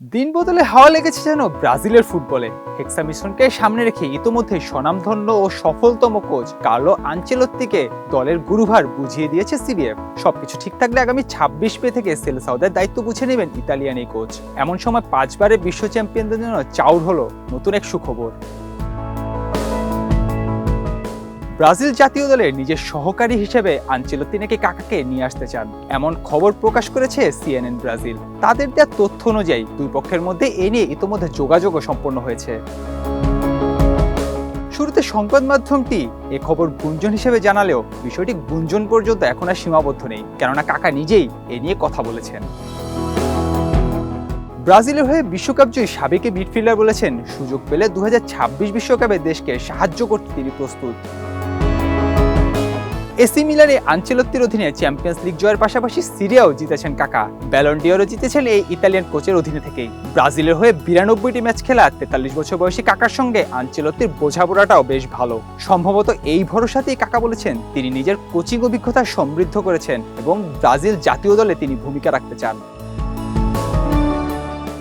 দিন বদলে হাওয়া লেগেছে যেন ব্রাজিলের ফুটবলে। হেক্সা মিশনকে সামনে রেখে ইতোমধ্যে স্বনামধন্য ও সফলতম কোচ কার্লো আনচেলত্তিকে দলের গুরুভার বুঝিয়ে দিয়েছে সিবিএফ। সবকিছু ঠিক থাকলে আগামী ২৬ মে থেকে সেলেসাওদের দায়িত্ব বুঝে নেবেন ইতালিয়ান এই কোচ। এমন সময় ৫ বারের বিশ্ব চ্যাম্পিয়নদের জন্য চাউর হলো নতুন এক সুখবর। ব্রাজিল জাতীয় দলের নিজের সহকারী হিসেবে আনচেলত্তি নাকি কাকাকে নিয়ে আসতে চান, এমন খবর প্রকাশ করেছে সিএনএন ব্রাজিল। তাদের দেওয়া তথ্য অনুযায়ী দুই পক্ষের মধ্যে এ নিয়ে ইতোমধ্যে যোগাযোগও সম্পন্ন হয়েছে। শুরুতে সংবাদ মাধ্যমটি এ খবর গুঞ্জন হিসেবে জানালেও বিষয়টি গুঞ্জন পর্যন্ত এখন আর সীমাবদ্ধ নেই, কেননা কাকা নিজেই এ নিয়ে কথা বলেছেন। ব্রাজিলের হয়ে বিশ্বকাপ জয়ী সাবেক মিডফিল্ডার বলেছেন, সুযোগ পেলে ২০২৬ বিশ্বকাপে দেশকে সাহায্য করতে তিনি প্রস্তুত। এসি মিলানে আনচেলত্তির অধীনে চ্যাম্পিয়ন্স লিগ জয়ের পাশাপাশি সিরিয়াও জিতেছেন কাকা। ব্যালন ডিওরও জিতেছেন এই ইতালিয়ান কোচের অধীনে থেকেই। ব্রাজিলের হয়ে ৯২টি ম্যাচ খেলা ৪৩ বছর বয়সী কাকার সঙ্গে আনচেলত্তির বোঝাপড়াটাও বেশ ভালো। সম্ভবত এই ভরসাতেই কাকা বলেছেন তিনি নিজের কোচিং অভিজ্ঞতা সমৃদ্ধ করেছেন এবং ব্রাজিল জাতীয় দলে তিনি ভূমিকা রাখতে চান।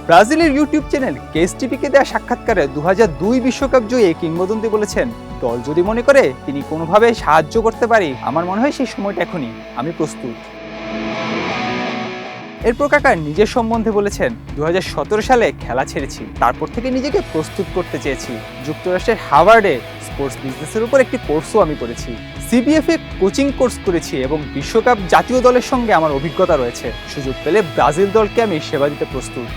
ব্রাজিলের ইউটিউব চ্যানেল কেস টিভিকে দেওয়া সাক্ষাৎকারে ২০০২ বিশ্বকাপ জয়ী এই কিংবদন্তি বলেছেন, দল যদি মনে করে তিনি কোনোভাবে সাহায্য করতে পারি, আমার মনে হয় সেই সময়টা এখনই, আমি প্রস্তুত। এরপর কাকা নিজের সম্বন্ধে বলেছেন, ২০১৭ সালে খেলা ছেড়েছি, তারপর থেকে নিজেকে প্রস্তুত করতে চেয়েছি। যুক্তরাষ্ট্রের হার্ভার্ডে স্পোর্টস বিজনেসের উপর একটি কোর্সও আমি করেছি। সিবিএফ এ কোচিং কোর্স করেছি এবং বিশ্বকাপ জাতীয় দলের সঙ্গে আমার অভিজ্ঞতা রয়েছে। সুযোগ পেলে ব্রাজিল দলকে আমি সেবা দিতে প্রস্তুত।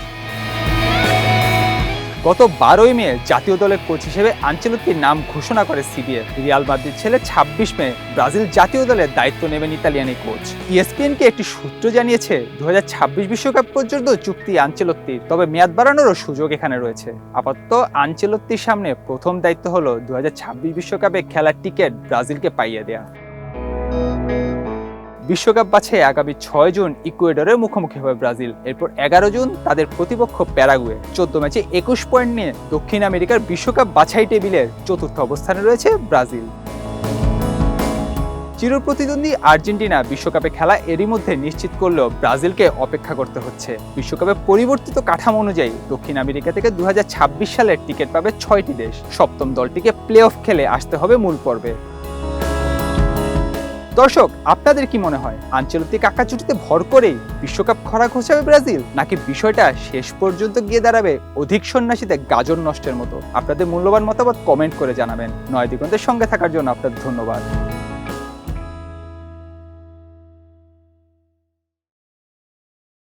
গত ১২ই মে জাতীয় দলের কোচ হিসেবে আনচেলত্তির নাম ঘোষণা করে সিবিএফ। রিয়াল মাদ্রিদ ছেড়ে ২৬ মে ব্রাজিল জাতীয় দলের দায়িত্ব নেবেন ইতালিয়ান কোচ। ইএসপিএনকে একটি সূত্র জানিয়েছে, ২০২৬ বিশ্বকাপ পর্যন্ত চুক্তি আনচেলত্তির, তবে মেয়াদ বাড়ানোরও সুযোগ এখানে রয়েছে। আপাতত আনচেলত্তির সামনে প্রথম দায়িত্ব হলো ২০২৬ বিশ্বকাপে খেলার টিকিট ব্রাজিলকে পাইয়ে দেয়া। বিশ্বকাপ বাছাই আগামী ৬ জুন ইকুয়েডরের মুখোমুখি হবে ব্রাজিল। এরপর ১১ জুন তাদের প্রতিপক্ষ প্যারাগুয়ে। ১৪ ম্যাচে ২১ পয়েন্ট নিয়ে দক্ষিণ আমেরিকার বিশ্বকাপ বাছাই টেবিলের চতুর্থ অবস্থানে রয়েছে ব্রাজিল। চিরপ্রতিদ্বন্দ্বী আর্জেন্টিনা বিশ্বকাপে খেলা এরই মধ্যে নিশ্চিত করলেও ব্রাজিলকে অপেক্ষা করতে হচ্ছে। বিশ্বকাপে পরিবর্তিত কাঠামো অনুযায়ী দক্ষিণ আমেরিকা থেকে ২০২৬ সালের টিকিট পাবে ৬টি দেশ। সপ্তম দলটিকে প্লে অফ খেলে আসতে হবে মূল পর্বে। দর্শক, আপনাদের কি মনে হয়, আনচেলত্তি কাকা জুটিতে ভর করেই বিশ্বকাপ খরা ঘোচাবে ব্রাজিল, নাকি বিষয়টা শেষ পর্যন্ত গিয়ে দাঁড়াবে অধিক সন্ন্যাসীতে গাজর নষ্টের মতো? আপনাদের মূল্যবান মতামত কমেন্ট করে জানাবেন। নয় দিগন্তের সঙ্গে থাকার জন্য আপনাদের ধন্যবাদ।